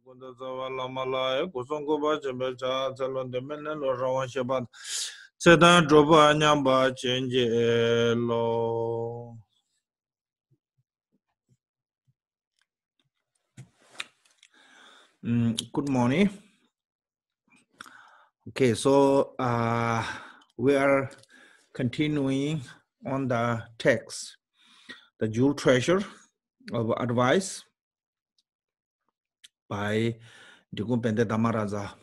Good morning. Okay, so we are continuing on the text, the jewel treasure of advice by Drikung Bhande Dharmaradza.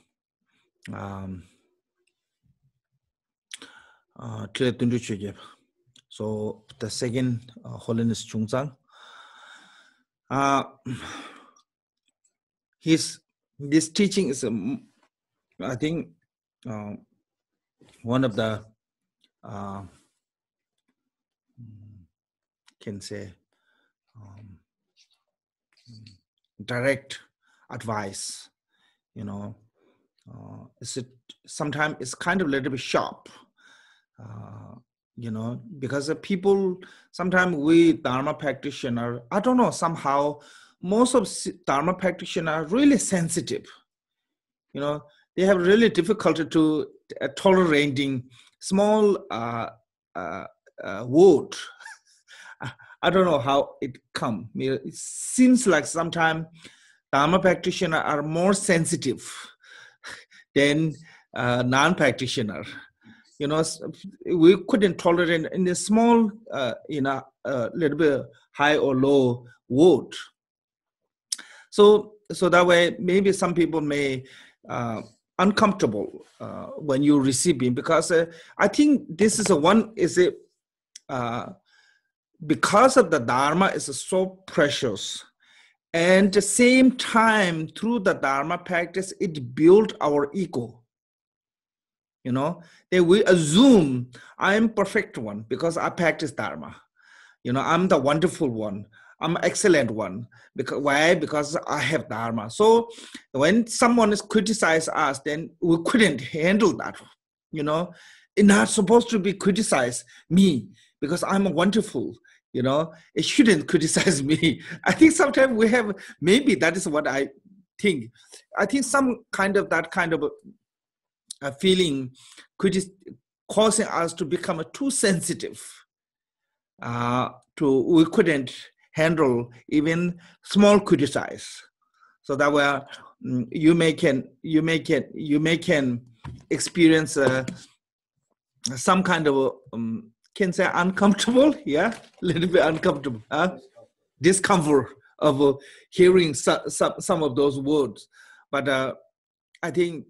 So the second Holiness Chungzang. This teaching is, I think, one of the can say direct advice. You know, sometimes it's kind of a little bit sharp. You know, because people, sometimes we Dharma practitioner, I don't know, somehow most of Dharma practitioners are really sensitive. You know, they have really difficulty to tolerating small word. I don't know how it comes. It seems like sometimes Dharma practitioners are more sensitive than non-practitioner. You know, we couldn't tolerate in a small, little bit high or low word. So that way, maybe some people may uncomfortable when you receive it, because I think this is because of the Dharma is so precious, and at the same time through the Dharma practice, it built our ego. You know, then we assume I'm perfect one because I practice Dharma. You know, I'm the wonderful one. I'm excellent one. Because why? Because I have Dharma. So when someone is criticize us, then we couldn't handle that. You know, it's not supposed to be criticize me because I'm wonderful. You know, it shouldn't criticize me. I think sometimes we have, maybe that is what I think. I think some kind of that kind of a feeling causing us to become too sensitive. We couldn't handle even small criticize. So that way you may can experience some kind of can say uncomfortable, yeah, a little bit uncomfortable, discomfort of hearing some of those words. But I think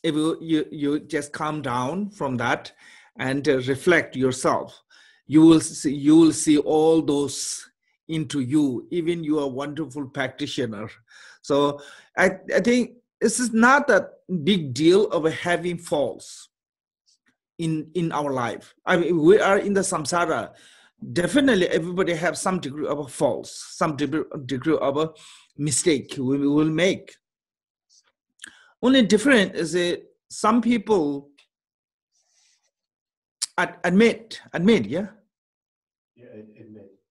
if you just calm down from that and reflect yourself, you will see all those into you, even you are a wonderful practitioner. So I think this is not a big deal of having faults in our life. I mean, we are in the samsara. Definitely everybody have some degree of faults, some degree of a mistake we will make. Only different is that some people admit, yeah?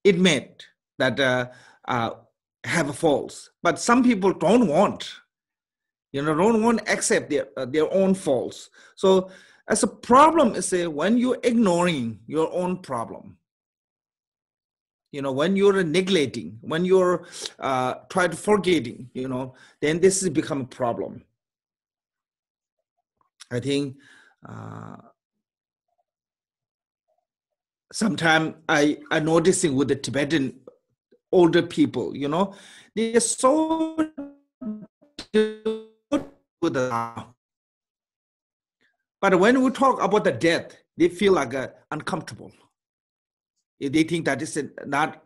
Admit that have faults, but some people don't want to accept their own faults. So as a problem is when you're ignoring your own problem, you know, when you're neglecting, when you're trying to forgetting, you know, then this has become a problem. I think sometimes I noticing with the Tibetan older people, you know, they're so good with the, but when we talk about the death, they feel like uncomfortable. They think that it's not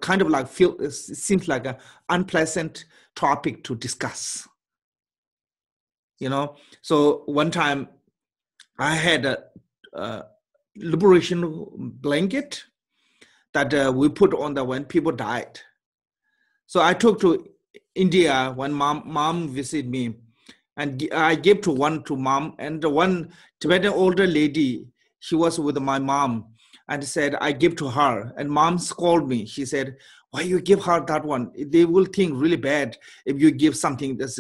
kind of like it seems like an unpleasant topic to discuss. You know, so one time I had a liberation blanket that we put on when people died. So I took to India when mom visited me, and I gave to mom, and the one Tibetan older lady, she was with my mom, and said I give to her, and mom scolded me. She said, why you give her that one? They will think really bad if you give something that's,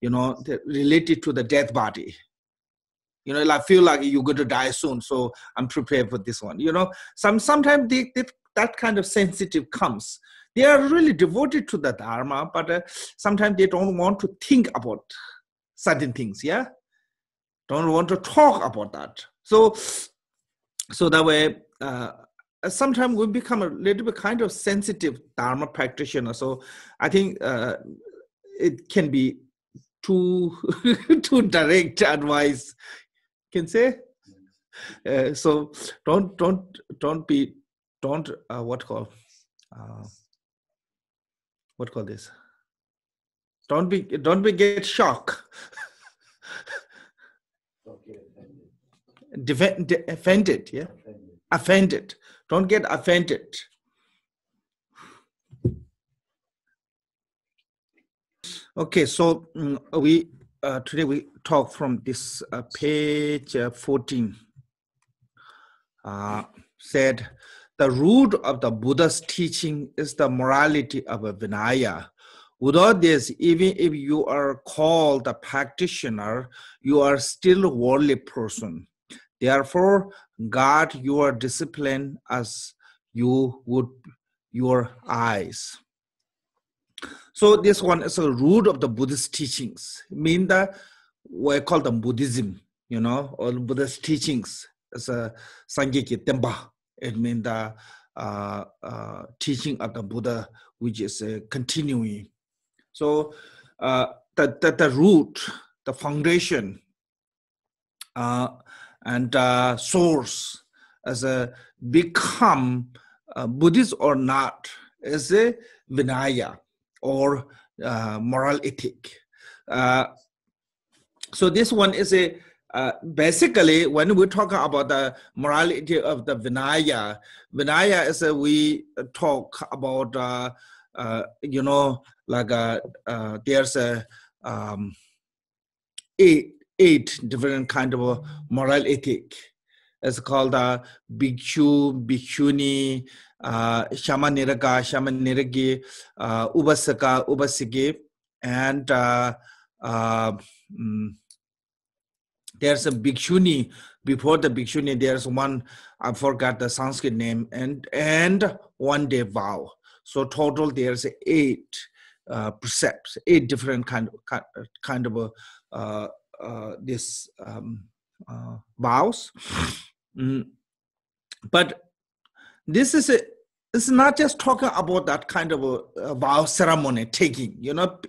related to the dead body. I feel like you're going to die soon, so I'm prepared for this one. Sometimes that kind of sensitive comes. They are really devoted to the Dharma, but sometimes they don't want to think about certain things, yeah? Don't want to talk about that. So that way, sometimes we become a little bit kind of sensitive Dharma practitioner. So I think it can be too direct advice, can say. So don't this? Don't be get shocked. Offended, yeah. Offended. Don't get offended. Okay, so we today we talk from this page 14. Said the root of the Buddha's teaching is the morality of a Vinaya. Without this, even if you are called a practitioner, you are still a worldly person. Therefore, guard your discipline as you would your eyes. So this one is a root of the Buddhist teachings. Mean that we call them Buddhism, or Buddhist teachings. It's a Sangye Temba. It means the teaching of the Buddha, which is continuing. So the root, the foundation, and source as a become Buddhist or not is a Vinaya or moral ethic. So this one is a basically when we talk about the morality of the Vinaya is we talk about there's a eight different kind of moral ethic. It's called Bhikshu, Bhikshuni, Shamaniraka, Shamaniragi, Ubasaka, Ubasiki, and there's a Bhikshuni. Before the Bhikshuni, there's one, I forgot the Sanskrit name, and one day vow. So total, there's 8 precepts, 8 different kind of this vows. But this is it's not just talking about that kind of a vow ceremony taking.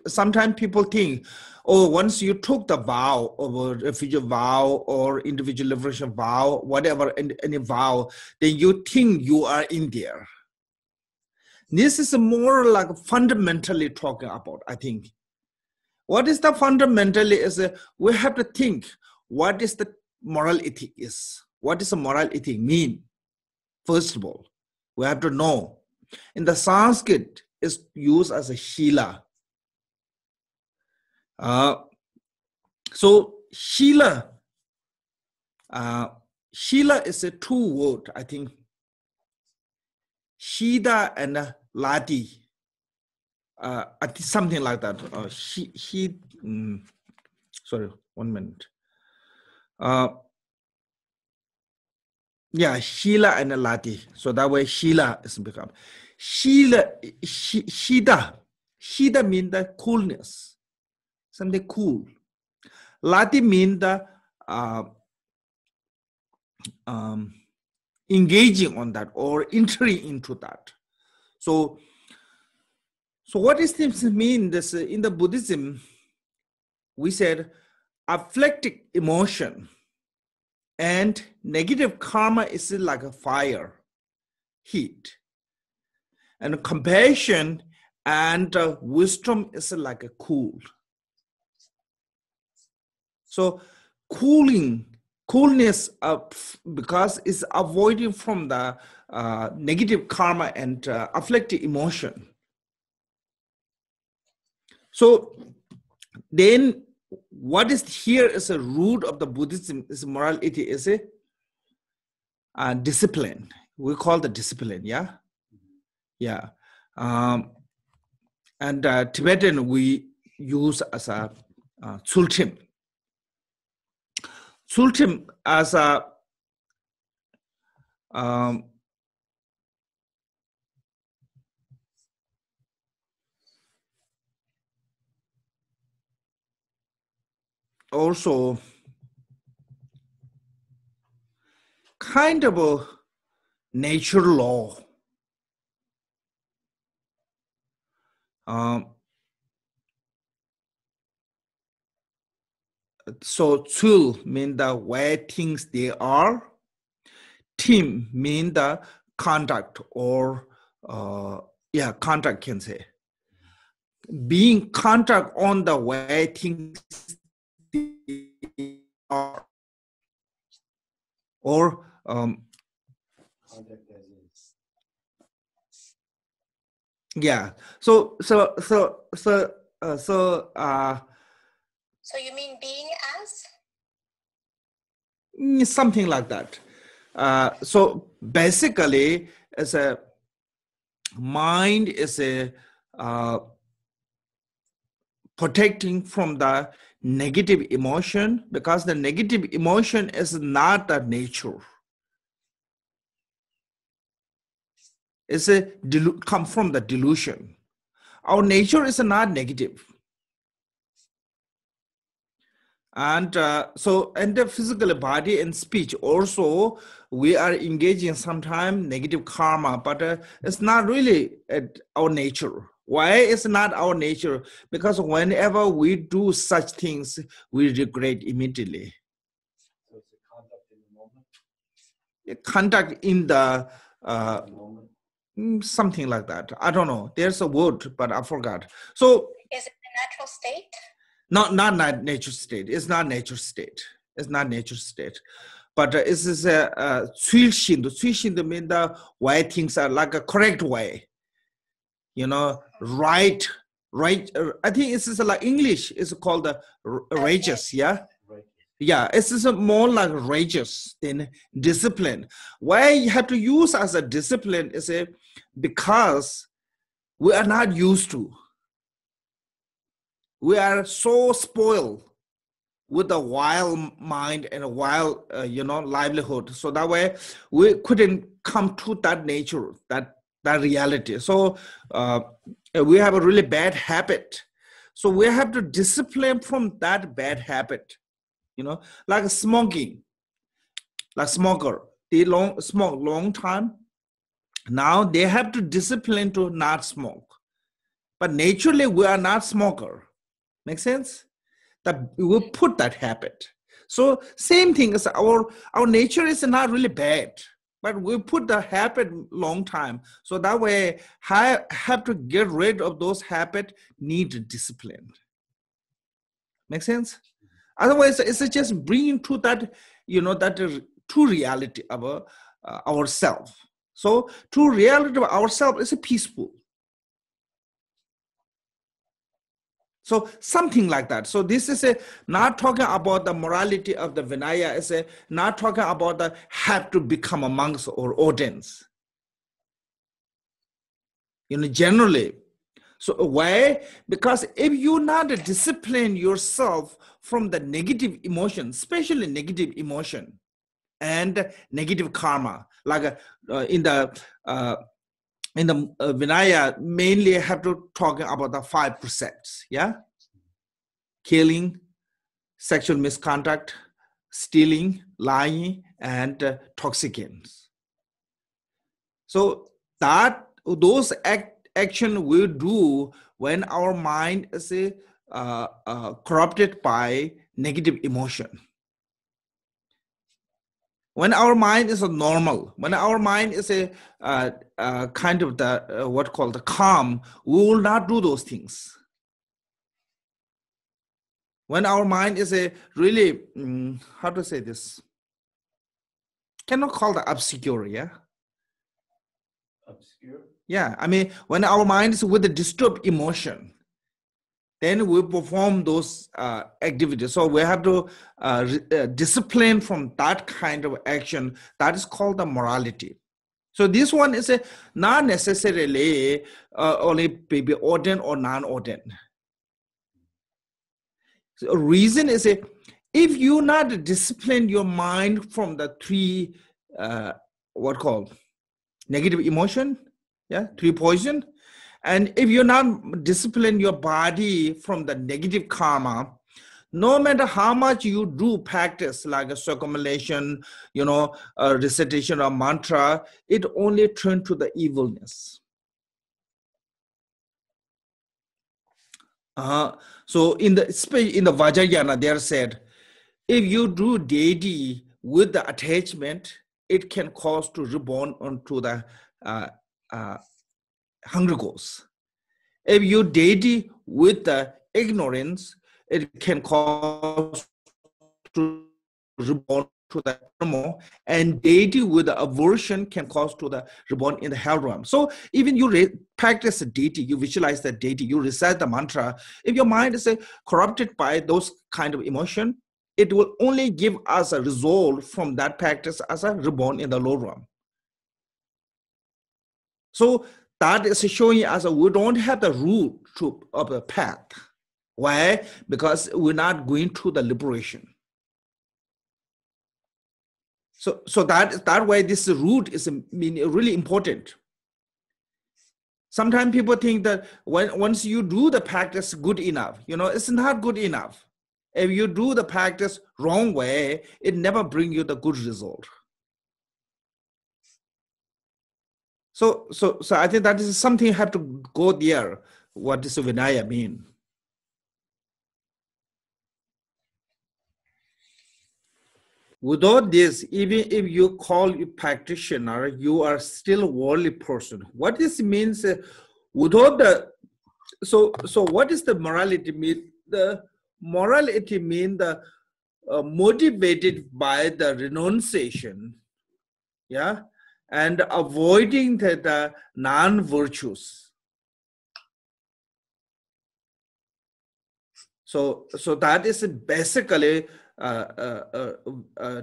Sometimes people think, oh, once you took the vow, or refugee vow, or individual liberation vow, whatever, any vow, then you think you are in there. This is more like fundamentally talking about, I think. What is the fundamentally is we have to think what is the moral ethic is. What does a moral ethic mean? First of all, we have to know. In the Sanskrit, it's used as a Shila. So Shila is a 2 word, I think. Shida and Lati. I think something like that. Sorry, 1 minute. Yeah, Shila and Lati. So that way Shila is become. Shida means the coolness. Something cool. Lati means the engaging on that or entering into that. So what does this mean? This in the Buddhism, we said afflictive emotion and negative karma is like a fire, heat, and compassion and wisdom is like a cool. So coolness because it's avoiding from the negative karma and afflictive emotion. So then what is here is a root of the Buddhism is morality is a discipline. We call the discipline, yeah? Yeah. And Tibetan we use as a Tsulrim. Tsulrim as a also kind of a nature law. So Tsul mean the way things they are. Tim mean the conduct or conduct can say. Being conduct on the way things they are. Or yeah. So you mean being as? Something like that. So basically, as a mind is a protecting from the negative emotion, because the negative emotion is not the nature. It's come from the delusion. Our nature is not negative. And and the physical body and speech also, we are engaging sometimes negative karma, but it's not really our nature. Why is not our nature? Because whenever we do such things, we regret immediately. So it's a conduct in the moment? A conduct in the something like that. I don't know. There's a word, but I forgot. So is it a natural state? Not nature state. It's not nature state. It's not nature state. But it is a Tsulrim. Tsulrim means the way things are like a correct way. You know, right. I think it's like English is called the righteous, yeah? Yeah, it's more like righteous than discipline. Why you have to use as a discipline is because we are not used to. We are so spoiled with a wild mind and a wild, livelihood. So that way, we couldn't come to that nature, that reality. So we have a really bad habit. So we have to discipline from that bad habit. You know, like smoking, like smoker. They smoke long time. Now they have to discipline to not smoke. But naturally, we are not smoker. Make sense? That we will put that habit. So same thing as our nature is not really bad, but we put the habit long time. So that way, have to get rid of those habits, need discipline. Make sense? Otherwise, it's just bringing to that, that true reality of ourselves. So true reality of ourselves is peaceful. So something like that. So this is not talking about the morality of the Vinaya. It's not talking about the have to become a monks or ordens. Generally. So why? Because if you not discipline yourself from the negative emotion, especially negative emotion and negative karma, like in the Vinaya, mainly have to talk about the 5 precepts, yeah? Killing, sexual misconduct, stealing, lying, and toxicants. So those action we do when our mind is corrupted by negative emotion. When our mind is normal, when our mind is kind of the what called the calm, we will not do those things. When our mind is really, how to say this? Cannot call the obscure, yeah? Obscure? Yeah, I mean, when our mind is with a disturbed emotion, then we perform those activities. So we have to discipline from that kind of action. That is called the morality. So this one is not necessarily only be ordained or non-ordained. So reason is if you not discipline your mind from the three what called negative emotion, yeah, three poison, and if you not discipline your body from the negative karma, no matter how much you do practice like a circumambulation, recitation of mantra, it only turns to the evilness. So in the Vajrayana, they are said, if you do deity with the attachment, it can cause to reborn onto the hungry ghosts. If you deity with the ignorance, it can cause to reborn to the animal, and deity with the aversion can cause to the reborn in the hell realm. So even you practice the deity, you visualize the deity, you recite the mantra, if your mind is corrupted by those kind of emotion, it will only give us a result from that practice as a reborn in the low realm. So that is showing us we don't have the root of the path. Why? Because we're not going to the liberation. So that way this root is really important. Sometimes people think that once you do the practice good enough, it's not good enough. If you do the practice wrong way, it never brings you the good result. So I think that is something you have to go there. What does Vinaya mean? Without this, even if you call you practitioner, you are still a worldly person. What this means, without the, so what is the morality mean? The morality means the motivated by the renunciation, yeah, and avoiding the non-virtues. So that is basically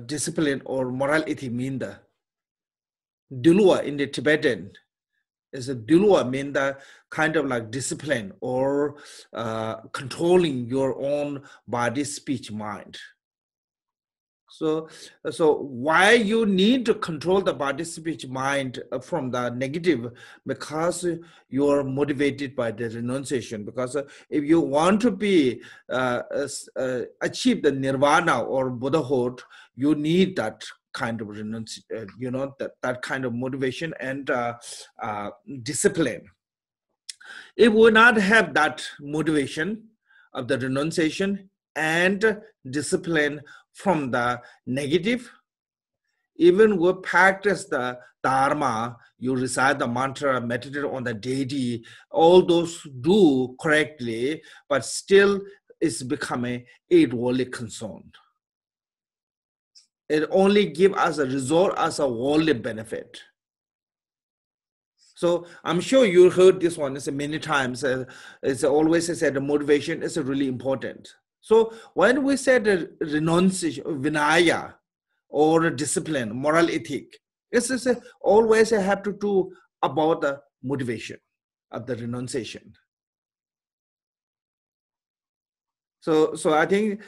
discipline or morality mean the dulwa in the Tibetan is a dulwa mean the kind of like discipline or controlling your own body, speech, mind. So why you need to control the body, speech, mind from the negative? Because you are motivated by the renunciation. Because if you want to be achieve the nirvana or Buddhahood, you need that kind of renunciation, that kind of motivation and discipline. If we not have that motivation of the renunciation and discipline from the negative, even we practice the Dharma, you recite the mantra, meditate on the deity, all those do correctly, but still it's becoming a worldly concern. It only gives us a result as a worldly benefit. So I'm sure you heard this one many times. It's always said the motivation is really important. So when we say the renunciation, Vinaya, or discipline, moral ethic, it's always have to do about the motivation of the renunciation. So I think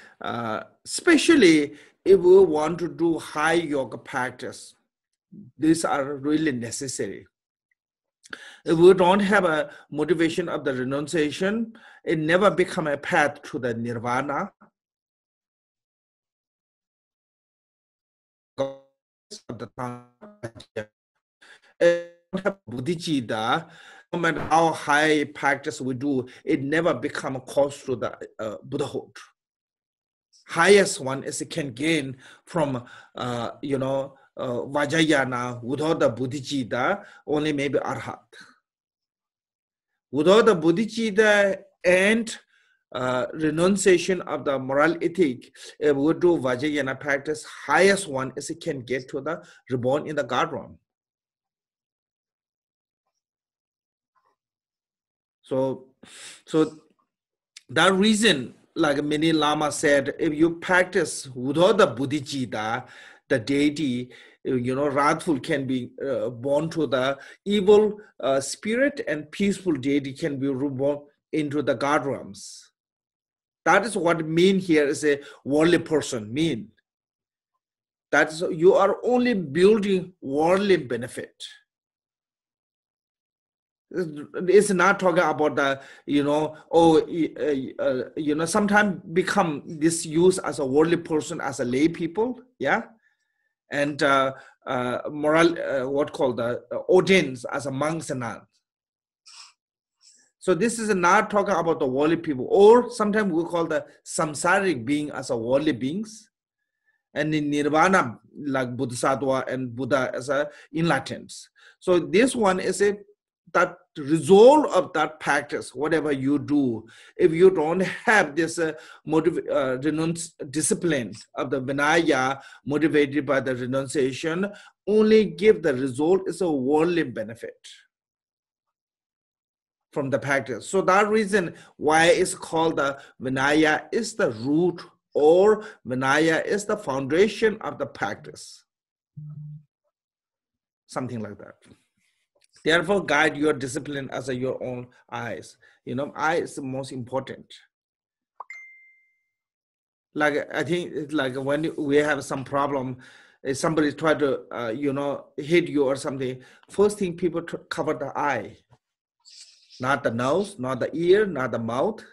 especially if we want to do high yoga practice, these are really necessary. If we don't have a motivation of the renunciation, it never become a path to the nirvana. Bodhicitta, no matter how high practice we do, it never become close to the Buddhahood. Highest one is it can gain from Vajrayana without the bodhicitta, only maybe arhat. Without the bodhicitta and renunciation of the moral ethic, if we do Vajrayana practice, highest one is it can get to the reborn in the God realm. So that reason, like many Lama said, if you practice without the bodhicitta, the deity, wrathful can be born to the evil spirit, and peaceful deity can be reborn into the God realms. That is what mean here is a worldly person mean. That is, you are only building worldly benefit. It's not talking about the, sometimes become this use as a worldly person, as a lay people, yeah, and moral, what called the ordains as a monks and nuns. So this is not talking about the worldly people, or sometimes we call the samsaric being as a worldly beings, and in nirvana like Bodhisattva and Buddha as a enlightened. So this one is that result of that practice, whatever you do, if you don't have this discipline of the Vinaya motivated by the renunciation, only give the result is a worldly benefit from the practice. So that reason why it's called the Vinaya is the root, or Vinaya is the foundation of the practice. Something like that. Therefore, guide your discipline as your own eyes. Eye is the most important. Like, I think it's like when we have some problem, if somebody try to, hit you or something, first thing people cover the eye. Not the nose, not the ear, not the mouth.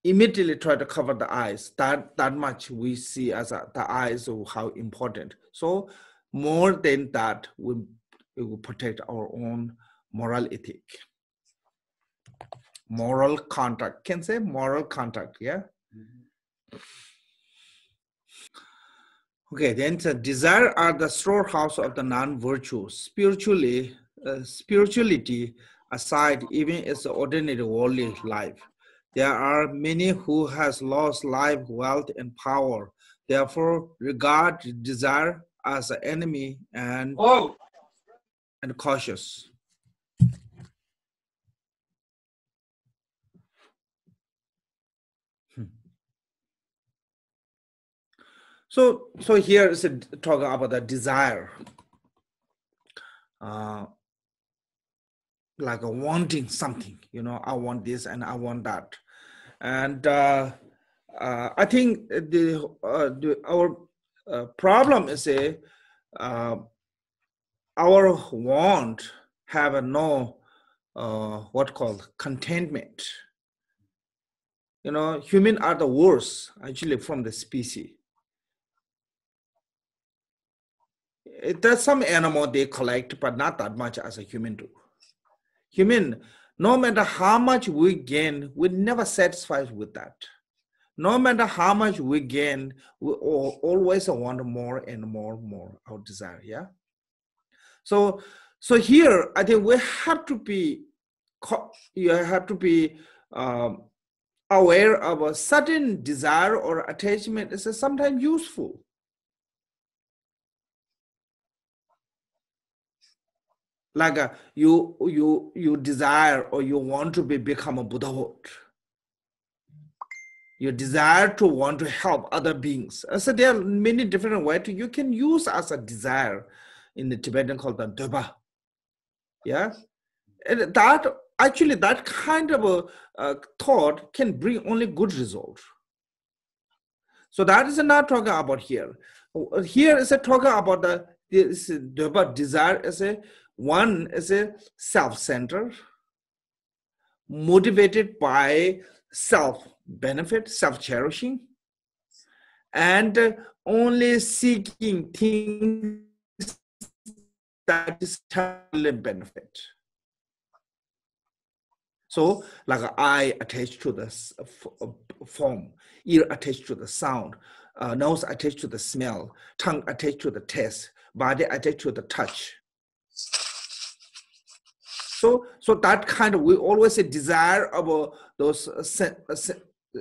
Immediately try to cover the eyes. That much we see as the eyes of how important. So more than that, it will protect our own moral ethic. Moral contact. Can say moral contact, yeah? Mm-hmm. Okay, then the desire are the storehouse of the non-virtues. Spirituality aside, even its ordinary worldly life, there are many who has lost life, wealth, and power. Therefore, regard desire as an enemy and cautious. So here is talking about the desire, like wanting something. I want this and I want that, and I think our problem is our want have no what called contentment. Human are the worst actually from the species. There's some animal they collect, but not that much as a human do. Human, no matter how much we gain, we're never satisfied with that. No matter how much we gain, we always want more and more our desire, yeah? So here, I think we have to be, aware of a certain desire or attachment is sometimes useful. Like you desire or you want to become a Buddhahood. You desire to want to help other beings. So there are many different ways you can use as a desire in the Tibetan called the Döba. Yeah, and that kind of a thought can bring only good result. So that is not talking about here. Here is talking about this Döba desire as one is a self-centered, motivated by self-benefit, self-cherishing, and only seeking things that is temporary benefit. So, like eye attached to the form, ear attached to the sound, nose attached to the smell, tongue attached to the taste, body attached to the touch. So that kind of, we always say desire about those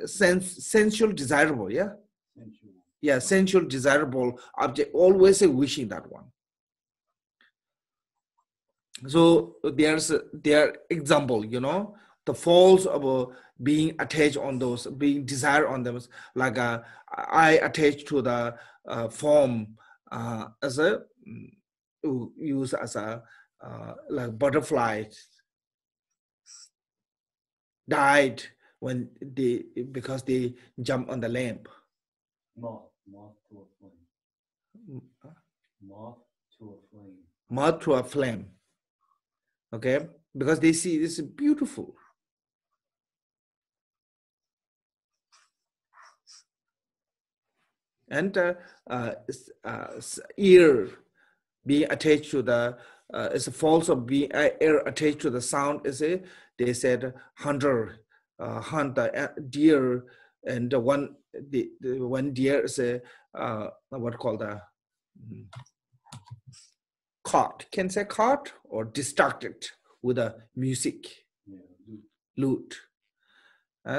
sensual desirable, yeah? Sensual. Yeah, sensual desirable object, always say wishing that one. So their example, the falls of being attached on those, being desire on them, like I attached to the form, as a use as a like butterfly died when because they jump on the lamp. Moth to a flame. Moth to a flame. Moth to a flame. Okay, because they see this is beautiful. And ear being attached to the it's a false of being ear attached to the sound. Is a they said hunter hunt the deer, and the one deer is a what called a caught. Can say caught or distracted with the music, lute.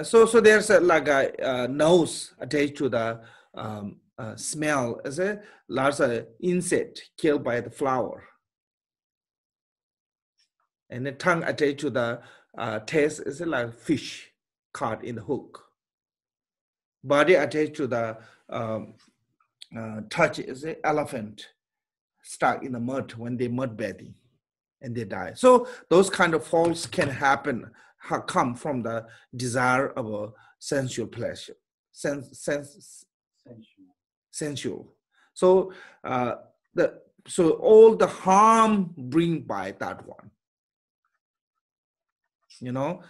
So there's like a nose attached to the smell as a large insect killed by the flower, and the tongue attached to the taste is like fish caught in the hook. Body attached to the touch is an elephant stuck in the mud when they mud bathing and they die. So those kind of faults can happen, come from the desire of a sensual pleasure, sensual. So so all the harm bring by that one, you know.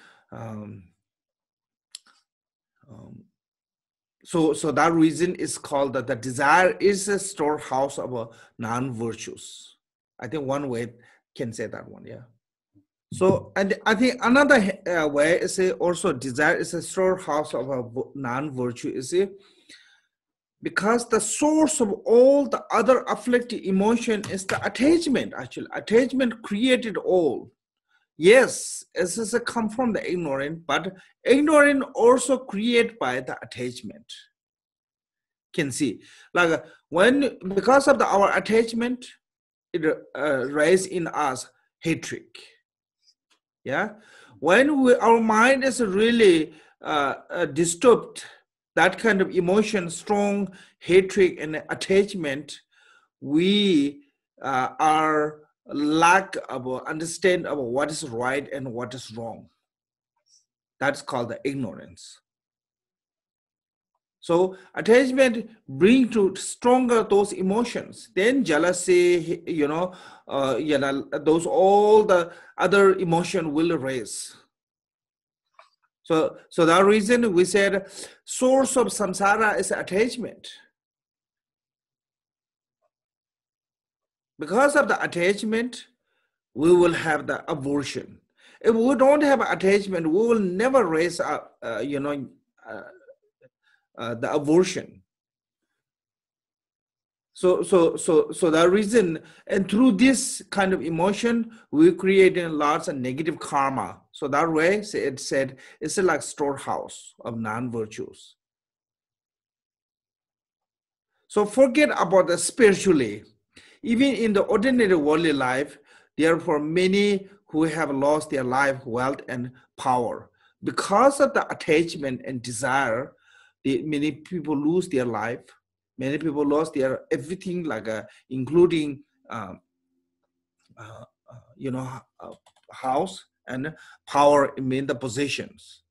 So that reason is called that the desire is a storehouse of non-virtues. I think one way can say that one, yeah. So, and I think another way is also desire is a storehouse of a non-virtue, is it? Because the source of all the other afflictive emotion is the attachment. Actually, attachment created all. Yes, this is come from the ignorant, but ignorant also created by the attachment. Can see, like when because of our attachment, it raise in us hatred. Yeah, when our mind is really disturbed, that kind of emotion, strong hatred and attachment, we are lack of understand of what is right and what is wrong. That's called the ignorance. So attachment bring to stronger those emotions. Then jealousy, those all the other emotion will raise. So that reason we said source of samsara is attachment. Because of the attachment, we will have the aversion. If we don't have attachment, we will never raise up, the aversion. So that reason, and through this kind of emotion, we create lots of negative karma. So that way, it said, it's like storehouse of non-virtues. So forget about the spiritually. Even in the ordinary worldly life, therefore many who have lost their life, wealth, and power. Because of the attachment and desire, many people lose their life. Many people lost their everything, like including house and power in the positions.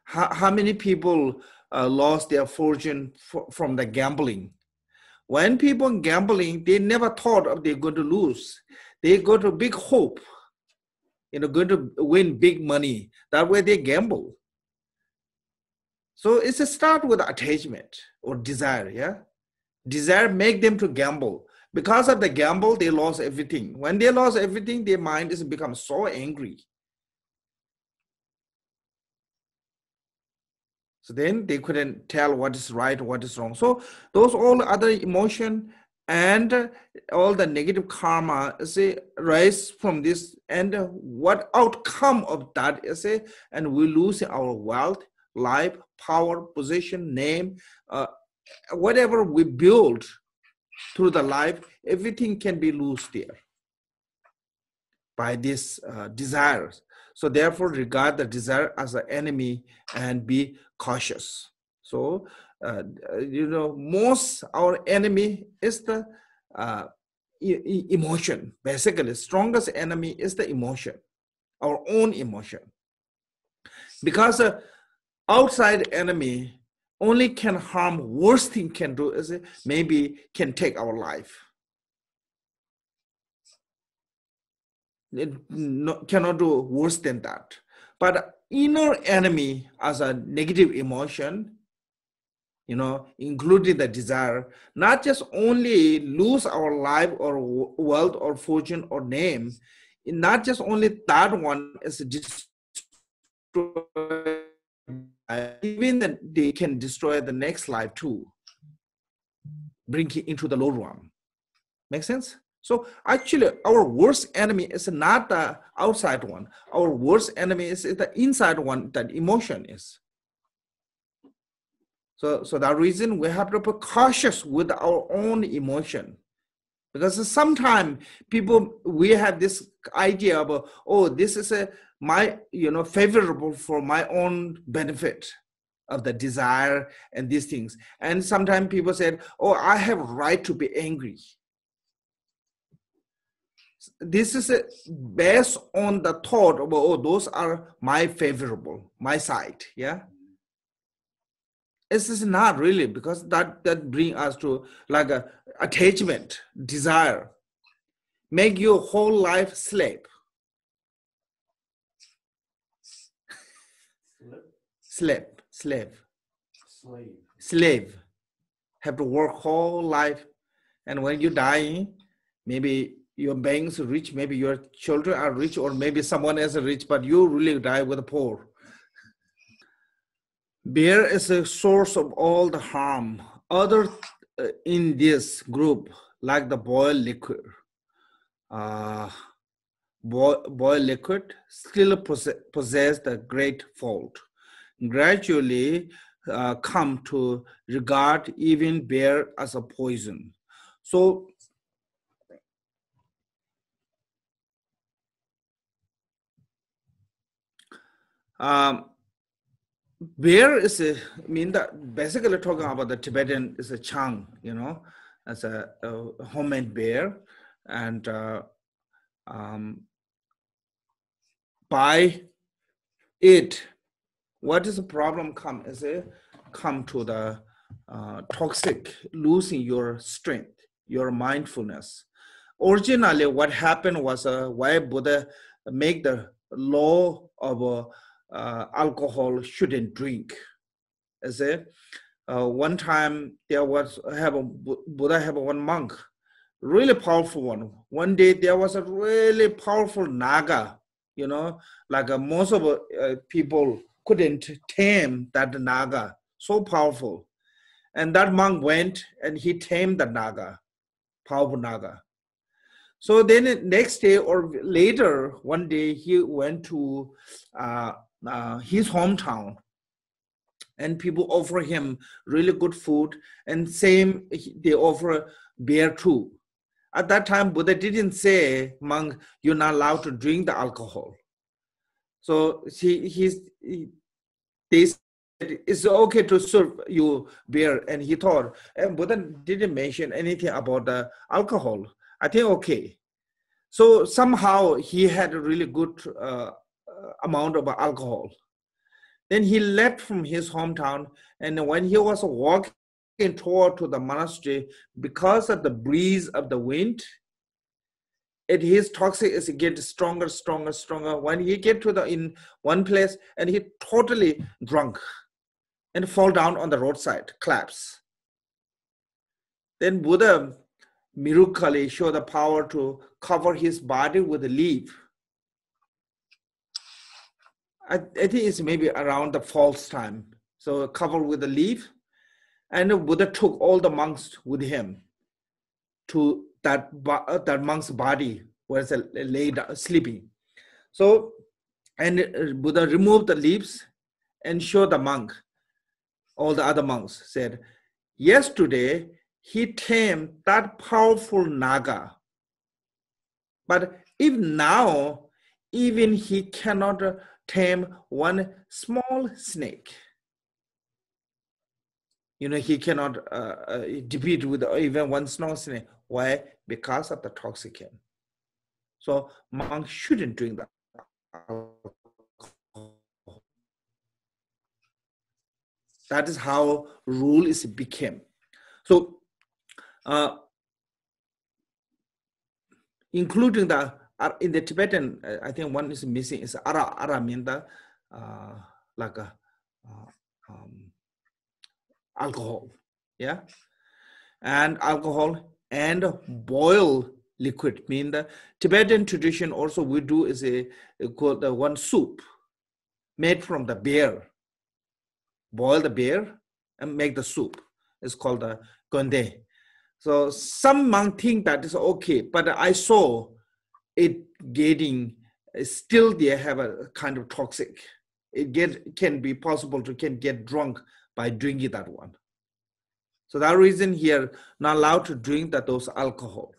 How many people lost their fortune from the gambling? When people gambling, they never thought of they're going to lose. They go to big hope, going to win big money. That way they gamble. So it's a start with attachment or desire, yeah? Desire make them to gamble. Because of the gamble, they lost everything. When they lost everything, their mind is become so angry. So then they couldn't tell what is right, what is wrong. So those all other emotion and all the negative karma rise from this, and what outcome of that is and we lose our wealth, life, power, position, name, whatever we build through the life, everything can be lost there by this desires. So therefore regard the desire as an enemy and be cautious. So most our enemy is the emotion. Basically, strongest enemy is the emotion, our own emotion. Because outside enemy only can harm, worst thing can do is maybe can take our life. It cannot do worse than that. But inner enemy as a negative emotion, including the desire, not just only lose our life or wealth or fortune or name, not just only that one is destroyed, even that they can destroy the next life too, bring it into the low realm. Make sense? So actually, our worst enemy is not the outside one. Our worst enemy is the inside one, that emotion is. So that reason we have to be cautious with our own emotion. Because sometimes people, we have this idea of, oh, this is my, favorable for my own benefit of the desire and these things. And sometimes people said, oh, I have a right to be angry. This is based on the thought of, oh, those are my favorable, my side, yeah? This is not really, because that brings us to like a attachment, desire, make your whole life slave. Slave. Have to work whole life. And when you die, maybe your bank's rich, maybe your children are rich, or maybe someone else is rich, but you really die with the poor. Beer is a source of all the harm. Other in this group, like the boiled liquid, boiled liquid still possess the great fault. Gradually come to regard even beer as a poison. So beer is basically talking about the Tibetan is a chang, as a homemade beer, and by it, what is the problem come to the toxic, losing your strength, your mindfulness. Originally, what happened was why Buddha make the law of alcohol shouldn't drink. One time there was Buddha have one monk, really powerful one. One day there was a really powerful naga, like most of people couldn't tame that naga, so powerful. And that monk went and he tamed the naga, powerful naga. So then next day or later, one day he went to his hometown, and people offer him really good food, and same, they offer beer too. At that time, Buddha didn't say, monk, you're not allowed to drink the alcohol. So they said, it's okay to serve you beer. And he thought, and Buddha didn't mention anything about the alcohol. I think, okay. So somehow he had a really good amount of alcohol. Then he left from his hometown, and when he was walking toward to the monastery, because of the breeze of the wind, his toxic is get stronger. When he get to in one place, and he totally drunk and fall down on the roadside, collapse. Then Buddha miraculously showed the power to cover his body with a leaf. I think it's maybe around the false time. So covered with a leaf, and Buddha took all the monks with him to that monk's body where it's laid sleeping. So, and Buddha removed the leaves and showed the monk. All the other monks said, yesterday he tamed that powerful naga, but if now even he cannot tame one small snake. he cannot defeat with even one small snake. Why? Because of the toxicant. So monks shouldn't drink that. That is how rule is became. So including the in the Tibetan, I think one is missing is ara. Ara means the like a alcohol, yeah, and alcohol and boil liquid mean the Tibetan tradition also we do is called the one soup made from the bear. Boil the bear and make the soup. It's called the gonde. So some monk think that is okay, but I saw it getting still they have a kind of toxic. It can be possible to can get drunk by drinking that one. So that reason here not allowed to drink those alcohol.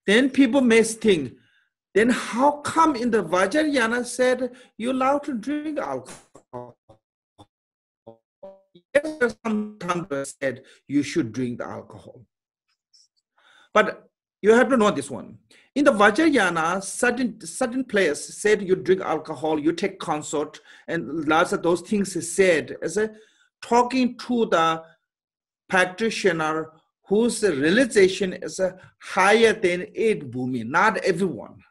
Then people may think, then how come in the Vajrayana said you're allowed to drink alcohol? Yes, sometimes said you should drink the alcohol. But you have to know this one. In the Vajrayana, certain place said you drink alcohol, you take consort, and lots of those things is said as a talking to the practitioner whose realization is higher than 8 bhumi, not everyone.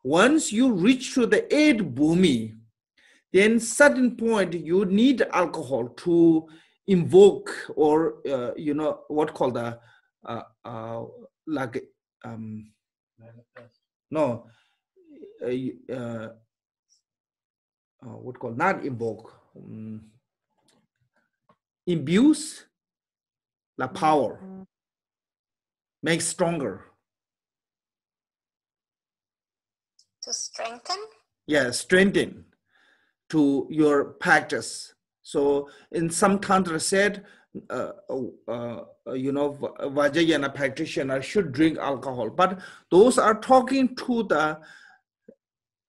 Once you reach to the 8 bhumi, then certain point you need alcohol to invoke or what called the what called not invoke, imbues the power, make stronger. To strengthen? Yeah, strengthen to your practice. So in some tantra said, Vajrayana practitioner should drink alcohol, but those are talking to the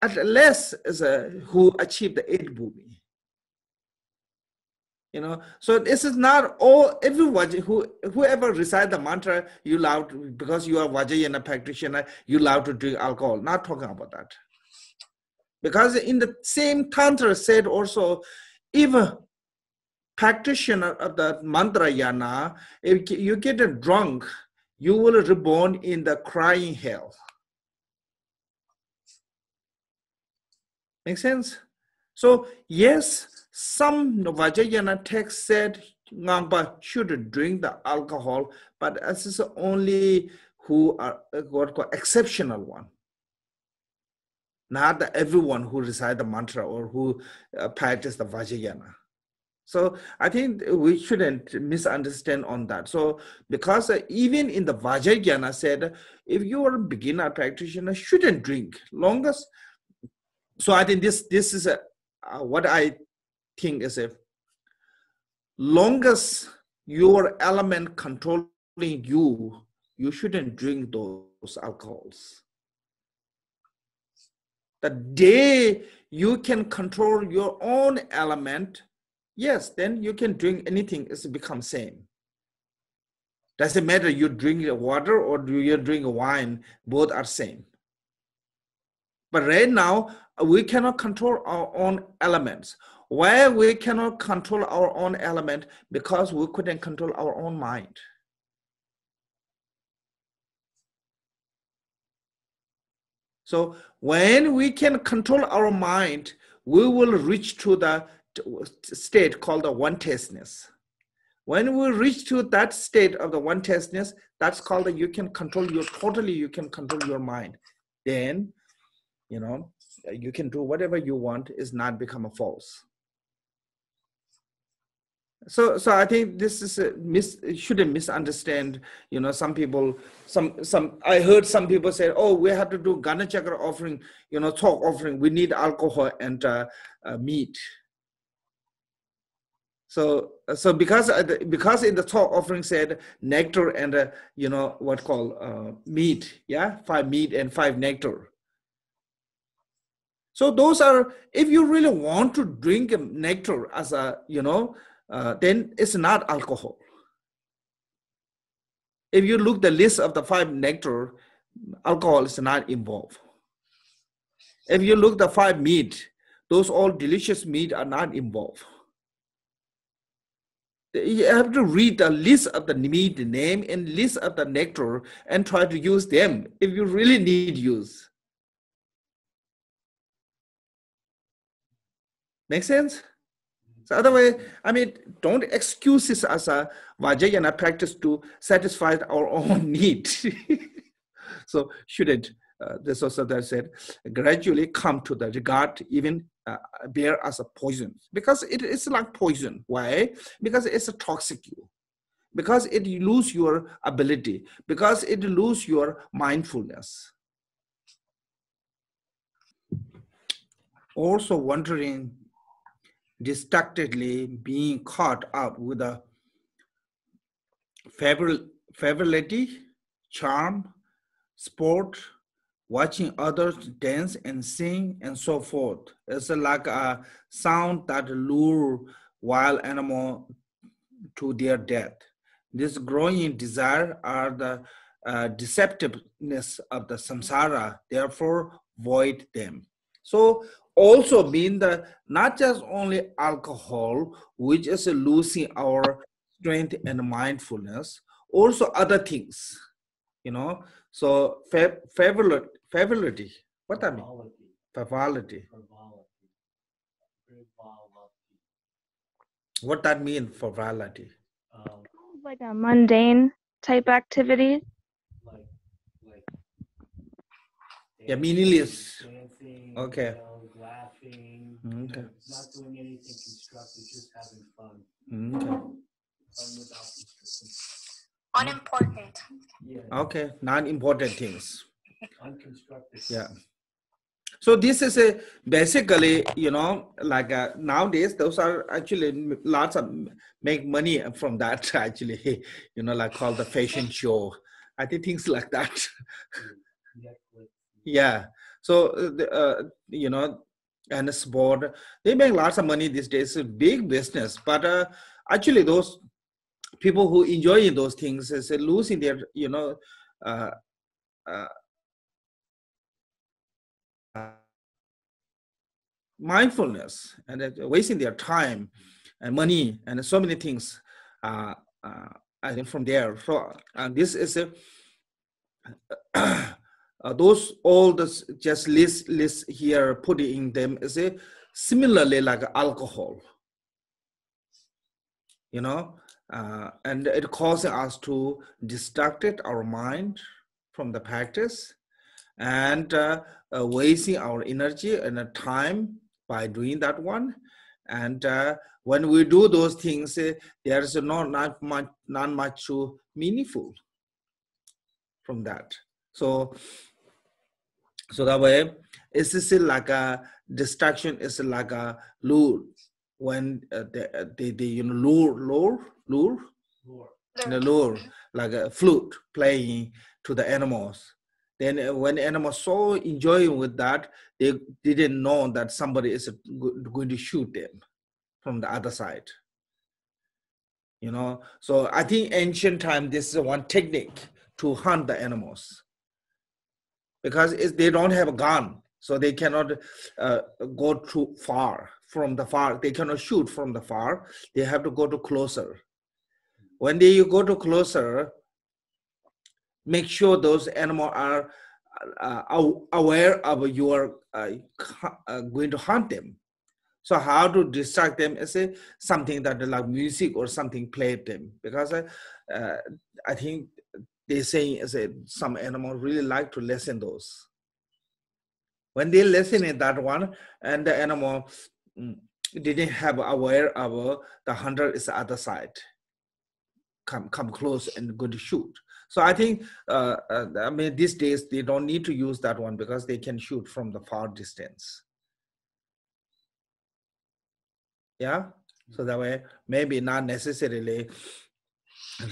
at less as who achieve the 8 bhumi. So this is not all everyone whoever recite the mantra you allowed to, because you are Vajrayana practitioner you allowed to drink alcohol. Not talking about that. Because in the same tantra said also, if a practitioner of the mantra yana, if you get drunk, you will reborn in the crying hell. Make sense? So yes, some Vajrayana text said Ngangpa should drink the alcohol, but this is only who are what called exceptional one. Not everyone who recite the mantra or who practice the Vajrayana. So I think we shouldn't misunderstand on that. So because even in the Vajrayana said, if you are a beginner practitioner, shouldn't drink longest. So I think this is what I think is longest your element controlling you shouldn't drink those alcohols. The day you can control your own element, yes, then you can drink anything, it's become same. Doesn't matter you drink water or do you drink wine, both are same. But right now, we cannot control our own elements. Why we cannot control our own element? Because we couldn't control our own mind. So when we can control our mind, we will reach to the state called the one-testness. When we reach to that state of the one-testness, that's called that you can control you can control your mind. Then, you can do whatever you want, is not become a false. So I think this is shouldn't misunderstand. Some people, I heard some people say, oh, we have to do Ganachakra offering, talk offering. We need alcohol and meat. So because in the talk offering said nectar and what called meat, yeah, 5 meat and 5 nectar. So those are, if you really want to drink nectar as a, then it's not alcohol. If you look the list of the 5 nectar, alcohol is not involved. If you look the 5 meat, those all delicious meat are not involved. You have to read the list of the meat name and list of the nectar and try to use them if you really need use. Make sense? So otherwise, I mean, don't excuse this as a Vajrayana practice to satisfy our own need. So shouldn't, this also that said, gradually come to the regard even beer as a poison, because it is like poison. Why? Because it's a toxic you, because it lose your ability, because it lose your mindfulness. Also wondering, distractedly being caught up with a favorability, charm, sport, watching others dance and sing and so forth. It's like a sound that lure wild animal to their death. This growing desire are the deceptiveness of the samsara, therefore void them. So also mean that not just only alcohol, which is losing our strength and mindfulness, also other things, So favorability, what that mean? Favorability. What that mean for favorability? Like a mundane type activities. Yeah, meaningless. Dancing, Okay. Laughing, Okay. not doing anything constructive, just having fun. Okay. Fun without construction. Unimportant. Yeah. Okay, non-important things. Unconstructed. Yeah. So this is a basically, like nowadays, those are actually lots of make money from that actually, like called the fashion show. I think things like that. Yeah. So, and sport, they make lots of money these days. It's a big business, but actually those people who enjoy those things is losing their, mindfulness, and wasting their time and money and so many things. I think from there. So this is those all this just list here put in them is similarly like alcohol, and it causes us to distract our mind from the practice and wasting our energy and time by doing that one. And when we do those things, there is not much too meaningful from that. So that way, it's still like a distraction. Is like a lure when they lure like a flute playing to the animals. Then when the animals so enjoying with that, they didn't know that somebody is going to shoot them from the other side. So I think ancient time, this is one technique to hunt the animals, because they don't have a gun, so they cannot go too far from the far. They cannot shoot from the far. They have to go to closer. When you go to closer, make sure those animals are aware of you are going to hunt them. So how to distract them is something that like music or something played them, because I think they say some animals really like to listen those. When they listen in that one, and the animal didn't have aware of the hunter is the other side, come close and going to shoot. So I think, I mean, these days they don't need to use that one because they can shoot from the far distance. Yeah, so that way maybe not necessarily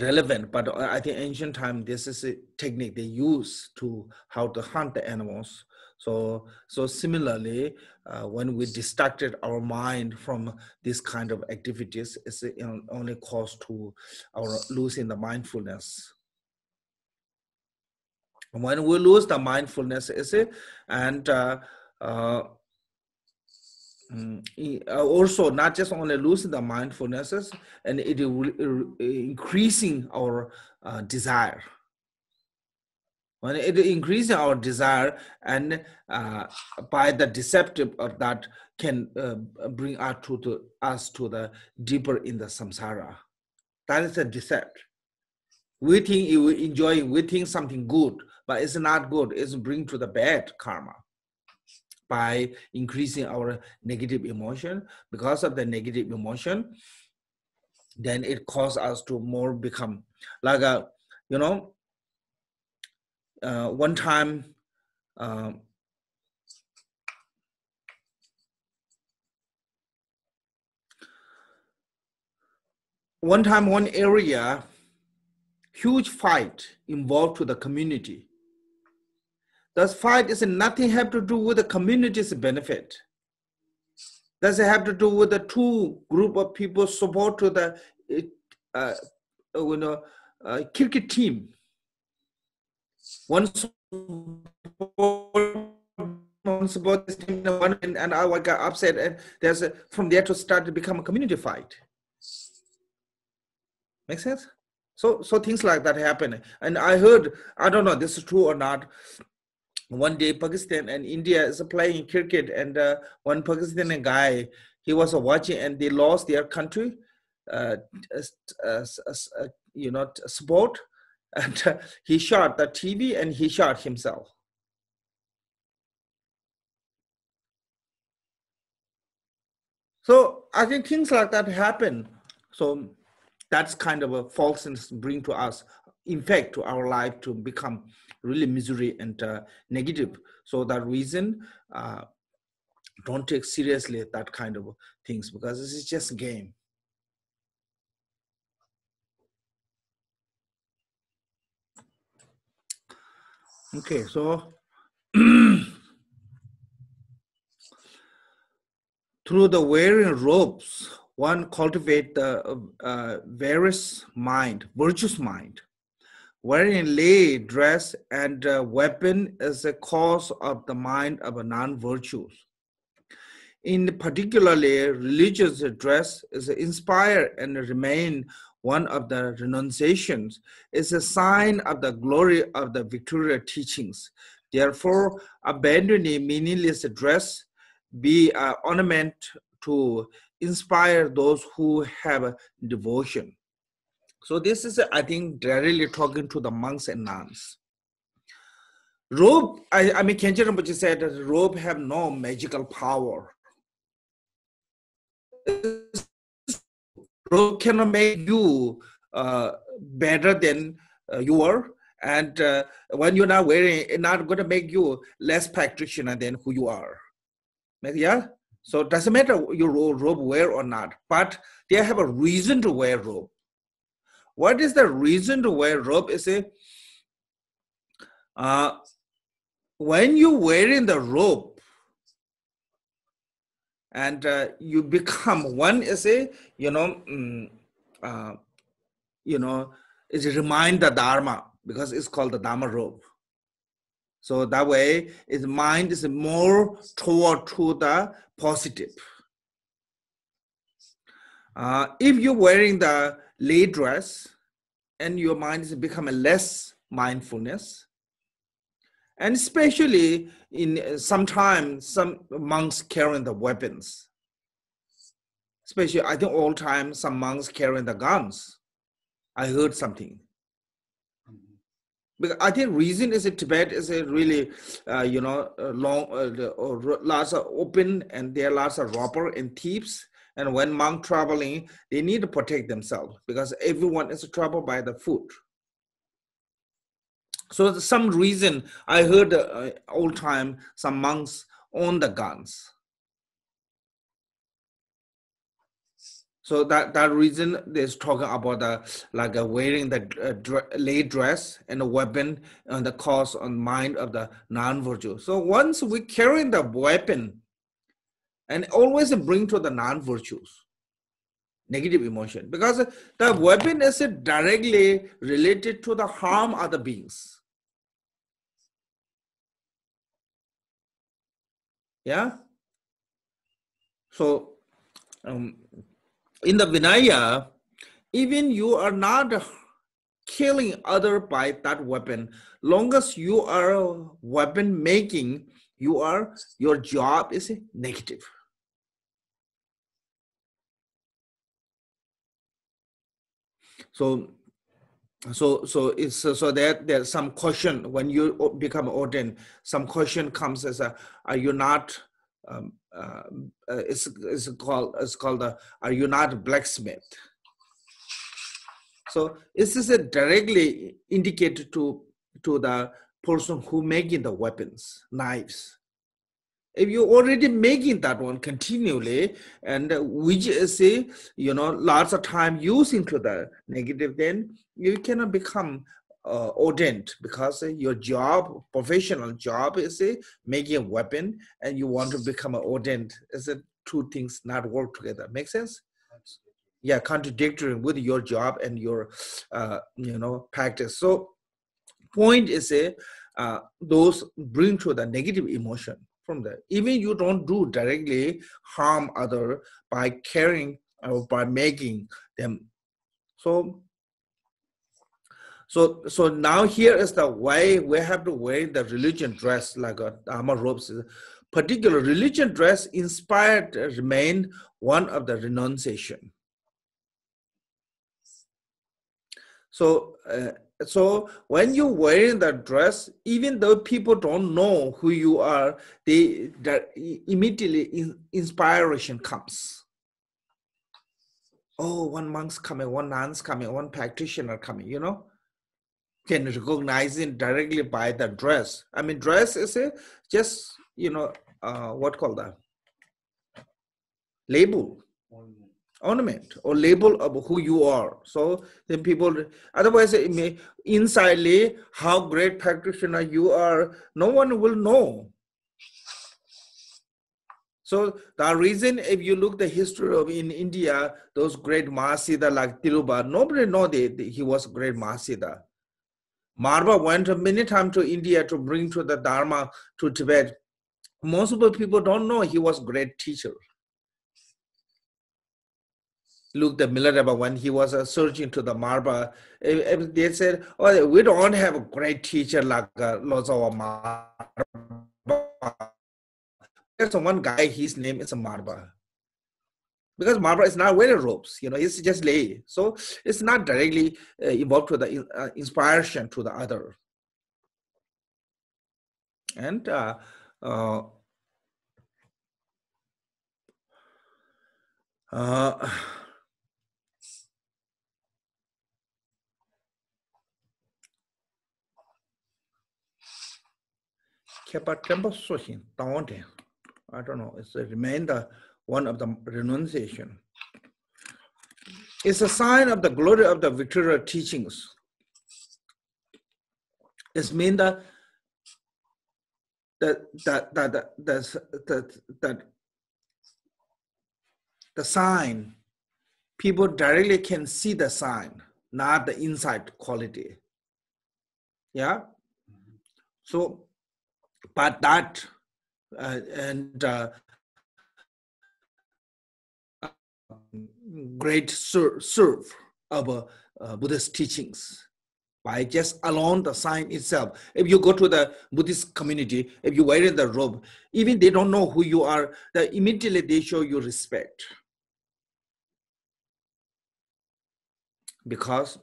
relevant, but I think ancient time this is a technique they use to how to hunt the animals. So similarly, when we distracted our mind from this kind of activities, it's only cause to our losing the mindfulness. When we lose the mindfulness, and also not just only losing the mindfulnesses, and it will increasing our desire. When it increases our desire, and by the deceptive of that can bring us to the deeper in the samsara. That is a deception. We think you enjoy, we think something good, but it's not good. It's bring to the bad karma by increasing our negative emotion. Because of the negative emotion, then it causes us to more become like a, one time, one area, huge fight involved to the community. That fight is nothing have to do with the community's benefit. Does it have to do with the two group of people support to the cricket team? One support this team, and I got upset, and there's from there to start to become a community fight. Make sense? So things like that happen. And I heard, I don't know this is true or not, one day Pakistan and India is playing cricket, and one Pakistani guy, he was watching, and they lost their country support, and he shot the TV and he shot himself. So I think things like that happen. So that's kind of a falseness bring to us, in fact, to our life to become really misery and negative. So that reason, don't take seriously that kind of things, because this is just a game. Okay, so through the wearing robes, one cultivate the virtuous mind. Wearing lay dress and weapon is a cause of the mind of a non-virtues. In particularly, religious dress is inspired and remain one of the renunciations. Is a sign of the glory of the Victoria teachings. Therefore, abandoning meaningless dress be an ornament to inspire those who have devotion. So this is, I think, directly talking to the monks and nuns. Robe, I mean, Tenzin Rinpoche said that robe have no magical power. Robe cannot make you better than you are, and when you're not wearing it, it's not going to make you less practitioner than who you are. Yeah, so it doesn't matter your robe wear or not, but they have a reason to wear robe. What is the reason to wear robe? Is when you're wearing the robe and you become one, is it's remind the Dharma, because it's called the Dharma robe. So that way, its mind is more toward to the positive. If you're wearing the lay dress and your mind is becoming less mindfulness, and especially in sometimes some monks carrying the weapons, especially I think all time some monks carrying the guns. I heard something. Because I think reason is in Tibet is a really, long, lots of open, and there are lots of robber and thieves. And when monk traveling, they need to protect themselves because everyone is troubled by the food. So some reason I heard old time some monks own the guns. So that reason is talking about wearing the lay dress and a weapon and the cause on mind of the non-virtue. So once we carry the weapon and always bring to the non-virtues, negative emotion, because the weapon is directly related to the harm other beings. Yeah. So in the Vinaya, even you are not killing other by that weapon, long as you are weapon making, your job is negative. So that there's some question when you become ordained. Some question comes as are you not? It's called are you not a blacksmith? So this is directly indicated to the person who making the weapons, knives. If you're already making that one continually, and which is lots of time using to the negative, then you cannot become ordained, because your job, professional job, is making a weapon, and you want to become ordained. Is it two things not work together? Make sense? Yeah, contradictory with your job and your practice. So point is those bring to the negative emotion from there. Even you don't do directly harm other by carrying or by making them. So now here is the way we have to wear the religion dress, like a Dharma robes. Particular religion dress inspired remain one of the renunciation. So when you're wearing the dress, even though people don't know who you are, immediately inspiration comes. Oh, one monk's coming, one nun's coming, one practitioner coming, can recognize it directly by the dress. I mean, dress is just, what called that? Label. Ornament or label of who you are. So then people, otherwise it may insidely how great practitioner you are, no one will know. So the reason, if you look the history of in India, those great Mahasiddha like Tiruba, nobody know he was great Mahasiddha. Marba went many times to India to bring to the Dharma to Tibet. Most of the people don't know he was great teacher. Look, the Milarepa, when he was searching to the Marba, they said, oh, we don't have a great teacher like Lozawa Marba. There's one guy, his name is Marba. Because Marba is not wearing robes, he's just lay. So it's not directly involved to the inspiration to the other. And I don't know, it's remain one of the renunciation. It's a sign of the glory of the Victoria teachings. It's mean that the sign, people directly can see the sign, not the inside quality. Yeah. So, but that great serve of Buddhist teachings by just alone the sign itself. If you go to the Buddhist community, if you wear the robe, even they don't know who you are, immediately they show you respect. Because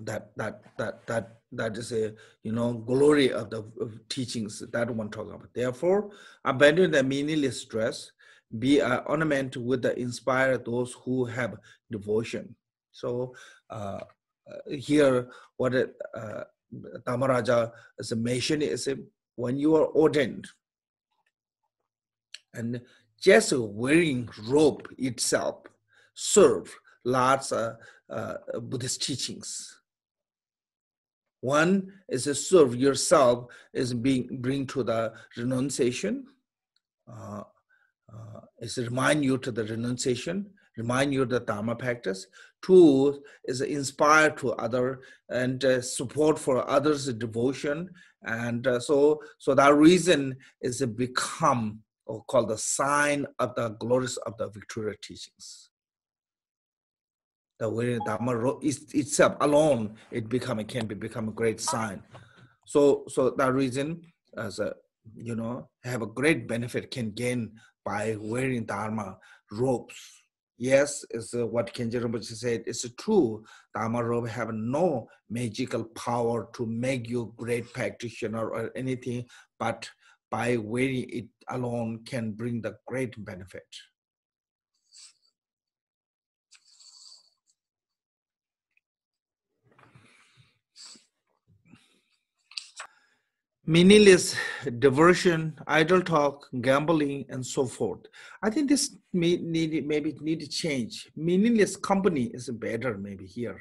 that is a glory of the teachings that one talking about. Therefore, abandon the meaningless dress, be an ornament with the inspire those who have devotion. So here, what Dharmaradza is mentioning is when you are ordained, and just wearing robe itself, serve lots of Buddhist teachings. One is to serve yourself, is bring to the renunciation, is to remind you to the renunciation, remind you the Dharma practice. Two is inspire to other and support for others' devotion. And so that reason is to become or called the sign of the glories of the Victoria teachings. The way Dharma itself alone, it can become a great sign. So that reason, as a have a great benefit can gain by wearing Dharma robes. Yes, is what Tenzin Rinpoche said. It's true. Dharma robe have no magical power to make you great practitioner or anything, but by wearing it alone can bring the great benefit. Meaningless diversion, idle talk, gambling, and so forth. I think this maybe need to change. Meaningless company is better maybe here.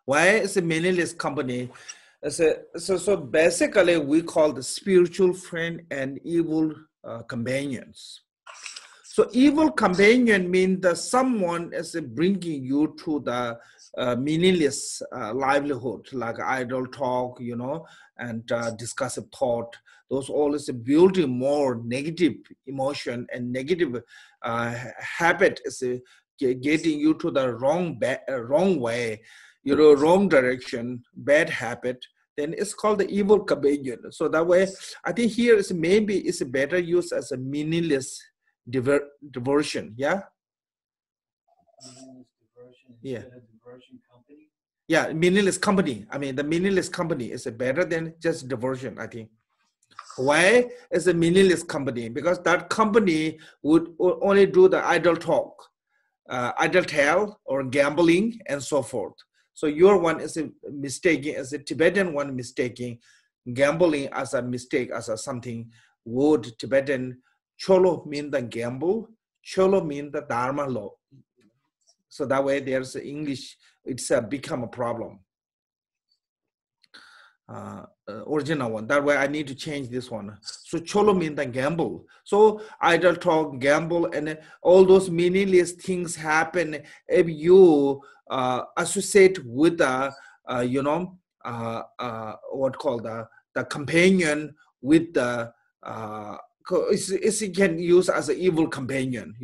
Why is a meaningless company? So basically we call the spiritual friend and evil companions. So evil companion means that someone is bringing you to the meaningless livelihood, like idle talk, and discursive thought. Those all is building more negative emotion and negative habit is getting you to the wrong way, wrong direction, bad habit. Then it's called the evil companion. So that way, I think here is maybe it's better used as a meaningless diversion. Yeah. Meaningless diversion Yeah. instead of diversion company. Yeah, meaningless company. I mean, the meaningless company is better than just diversion, I think. Why is a meaningless company? Because that company would only do the idle talk, idle tale, or gambling, and so forth. So your one is a mistaking, as a Tibetan one mistaking gambling as a mistake, as a something. Would Tibetan cholo mean the gamble? Cholo mean the Dharma law. So that way there's English, it's become a problem. Original one. That way I need to change this one. So cholo means the gamble. So idle talk, gamble, and all those meaningless things happen if you associate with the what called the companion with the it's can use as an evil companion,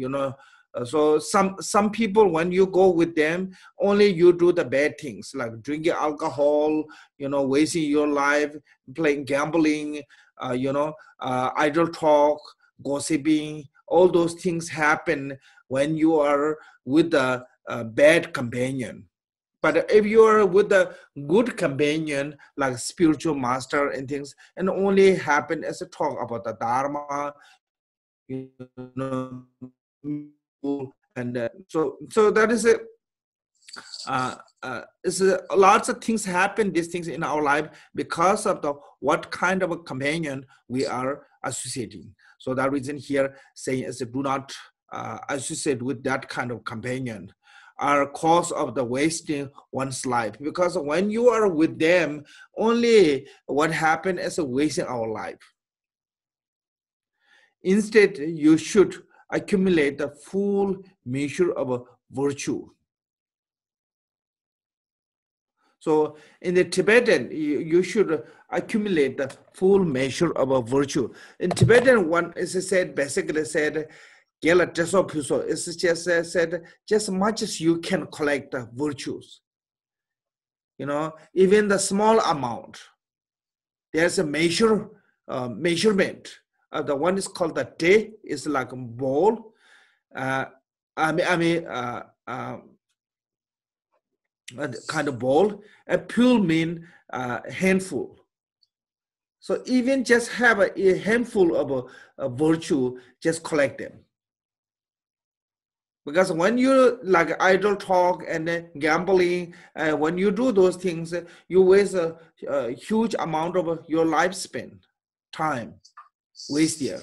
so some people, when you go with them, only you do the bad things like drinking alcohol, wasting your life, playing gambling, idle talk, gossiping. All those things happen when you are with a bad companion. But if you are with a good companion, like spiritual master and things, and only happen as a talk about the Dharma, and so that is it. Lots of things happen, these things in our life because of what kind of a companion we are associating. So that reason here saying is do not associate with that kind of companion are cause of the wasting one's life, because when you are with them, only what happened is wasting our life. Instead, you should accumulate the full measure of virtue. So in the Tibetan, you should accumulate the full measure of a virtue. In Tibetan, one is said, basically said, it's just said, just much as you can collect the virtues. Even the small amount, there's a measurement. The one is called the te, is like a bowl. Kind of bowl. A pule mean handful. So even just have a handful of a virtue, just collect them. Because when you like idle talk and gambling, when you do those things, you waste a huge amount of your lifespan, time, waste there.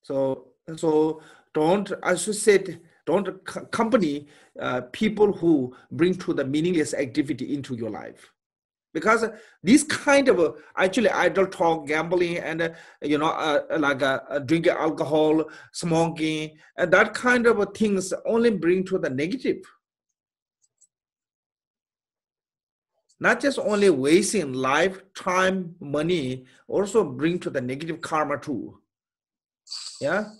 So don't associate, don't accompany people who bring to the meaningless activity into your life. Because this kind of actually idle talk, gambling, and drinking alcohol, smoking, and that kind of things only bring to the negative. Not just only wasting life, time, money, also bring to the negative karma too. Yeah.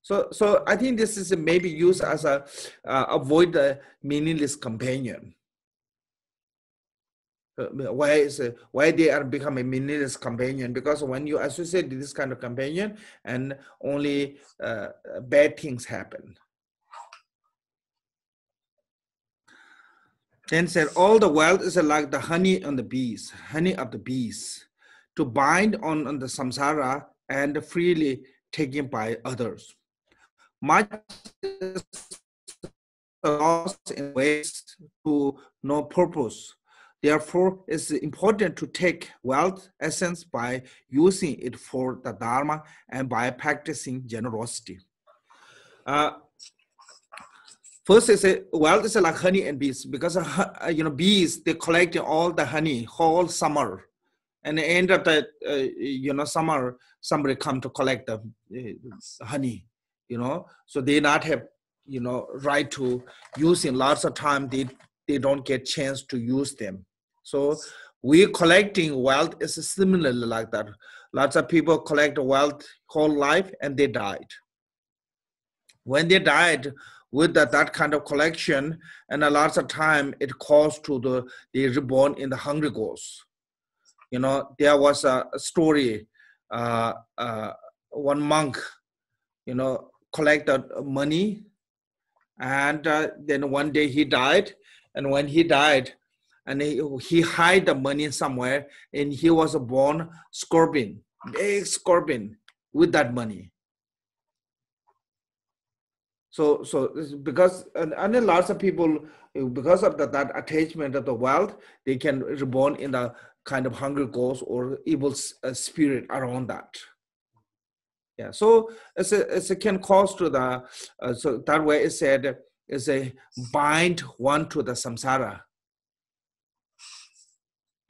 So I think this is maybe used as a avoid the meaningless companion. Why they are becoming a meaningless companion? Because when you associate this kind of companion, and only bad things happen. Then said, all the wealth is like the honey on the bees, honey of the bees, to bind on the samsara and freely taken by others. Much is lost in ways to no purpose. Therefore, it's important to take wealth essence by using it for the Dharma and by practicing generosity. First, wealth is like honey and bees, because bees, they collect all the honey whole summer, and at the end of the summer, somebody come to collect the honey, so they not have right to use in lots of time. They don't get chance to use them. So we collecting wealth is similarly like that. Lots of people collect wealth whole life and they died. When they died with that kind of collection, and a lot of time it caused to they reborn in the hungry ghosts. There was a story, one monk, collected money, and then one day he died, and when he died, and he hid the money somewhere, and he was born scorpion, big scorpion with that money. So because and then lots of people, because of that attachment of the wealth, they can reborn in the kind of hungry ghost or evil spirit around that. Yeah, so it can cause to the so that way it said is a bind one to the samsara.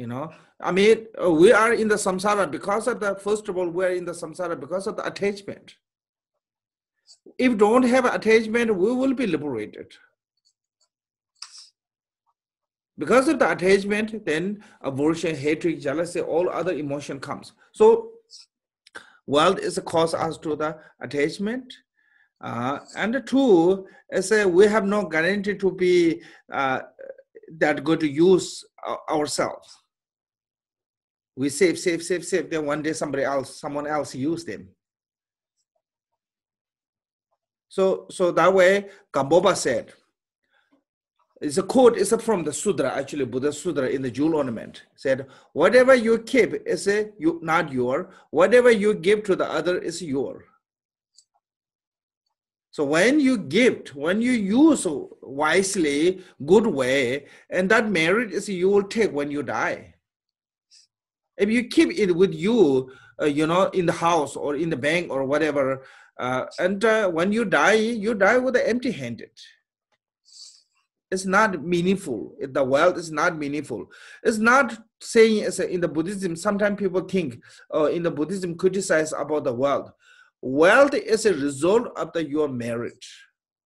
I mean, we are in the samsara because of the, first of all, we are in the samsara because of the attachment. If don't have attachment, we will be liberated. Because of the attachment, then aversion, hatred, jealousy, all other emotion comes. So wealth is a cause as to the attachment. And two, is we have no guarantee to be that good to use ourselves. We save, then one day someone else use them. So that way, Gamboba said, it's a quote, it's from the Sutra, actually, Buddha Sutra in the jewel ornament, said, whatever you keep is not your, whatever you give to the other is your. So when you gift, when you use wisely, good way, and that merit is you will take when you die. If you keep it with you, in the house or in the bank or whatever, and when you die with the empty-handed. It's not meaningful. The wealth is not meaningful. It's not saying, as in the Buddhism, sometimes people think, in the Buddhism, criticize about the wealth. Wealth is a result of your merit.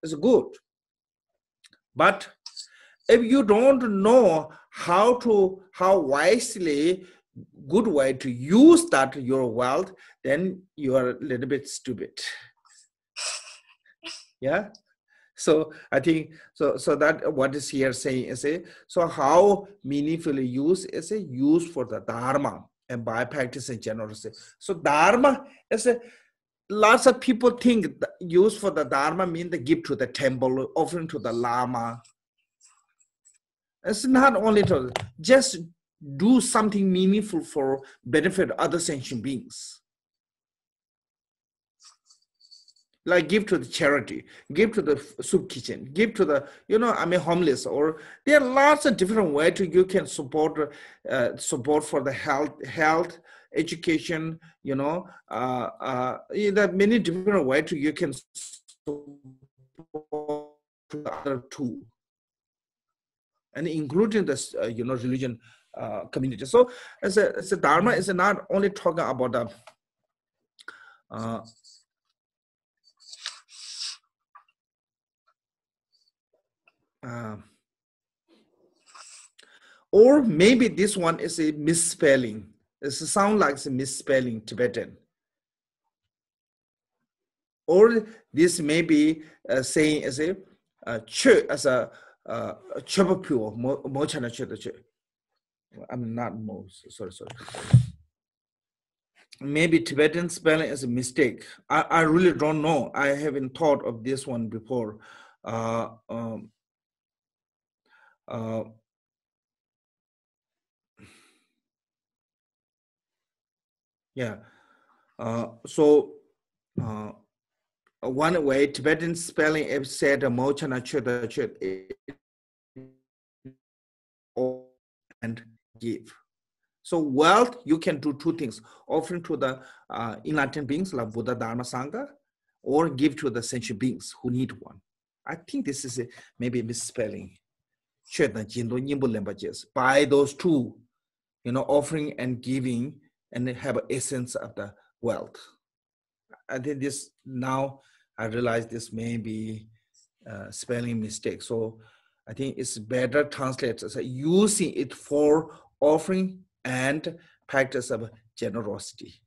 It's good. But if you don't know how wisely, good way to use your wealth, then you are a little bit stupid. Yeah. So I think so that what is here saying is so how meaningfully use is use for the Dharma and by practicing generosity. So Dharma is lots of people think use for the Dharma means the give to the temple, offering to the Lama. It's not only to just do something meaningful for benefit other sentient beings. Like give to the charity, give to the soup kitchen, give to the, homeless, or there are lots of different ways you can support for the health, education, you know, there are many different ways you can support the other two, and including this, you know, religion community. So as a Dharma is not only talking about the or maybe this one is a misspelling. It sounds like it's a misspelling Tibetan. Or this may be saying as a che as a chapapure mochana che. I'm not most sorry. Maybe Tibetan spelling is a mistake. I really don't know. I haven't thought of this one before. Yeah. So one way Tibetan spelling is said mochana che and give. So wealth, you can do two things: offering to the enlightened beings like Buddha, Dharma, Sangha, or give to the sentient beings who need one. I think this is maybe a misspelling. By those two, you know, offering and giving, and have an essence of the wealth. I think this, now I realize this may be spelling mistake. So I think it's better translated as using it for offering and practice of generosity.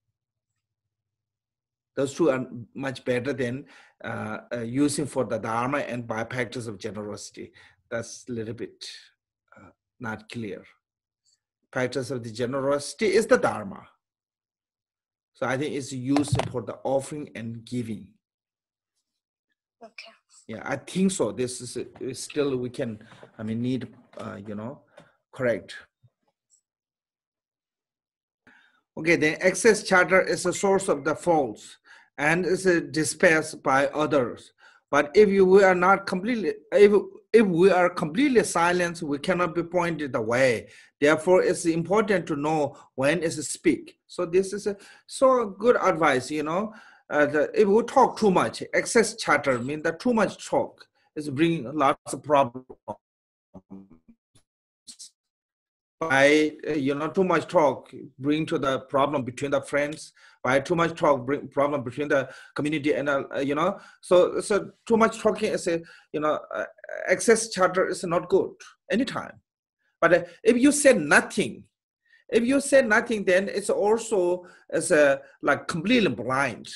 Those two are much better than using for the Dharma and by practice of generosity. That's a little bit not clear. Practice of the generosity is the Dharma. So I think it's used for the offering and giving. Okay. Yeah, I think so. This is still, we can, I mean, need, you know, correct. Okay, then excess chatter is a source of the faults and is dispersed by others. But if we are not completely, if we are completely silent, we cannot be pointed away. Therefore, it's important to know when is speak. So this is so good advice, you know. If we talk too much, excess chatter means that too much talk is bringing lots of problems. By you know, too much talk bring to the problem between the friends. By too much talk bring problem between the community and you know. So too much talking is a, you know, excess chatter is not good anytime. But if you say nothing, then it's also as a like completely blind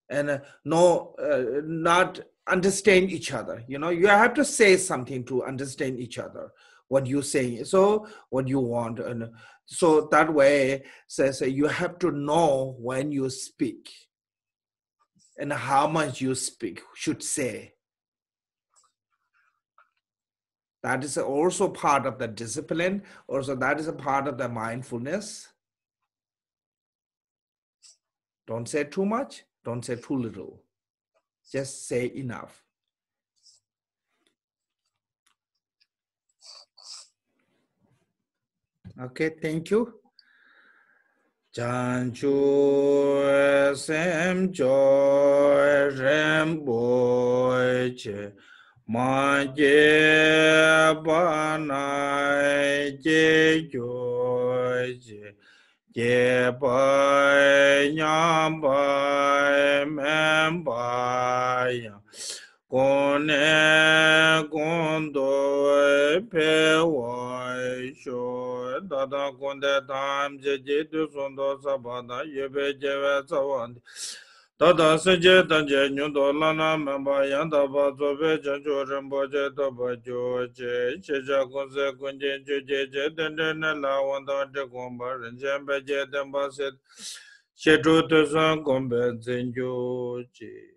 and not understand each other. You know, you have to say something to understand each other. What you say, so what you want, and so that way says you have to know when you speak and how much you speak should say. That is also part of the discipline. Also, that is a part of the mindfulness. Don't say too much. Don't say too little. Just say enough. Okay, thank you. Chanchu sem joy Rinpoche ma je banai je joy je bai nyam bai mem bai Kone kondo pe wai sho dada konde tam je je tu sondo sabada yebe jewe sawandi dada se je tanje nyundo lana memba yanda ba zobe janjo Rinpoche toba jo je cheja konse kunje je dende ne la wanda de gomba rinjembe je demba se chetu tu san gombe zinjo je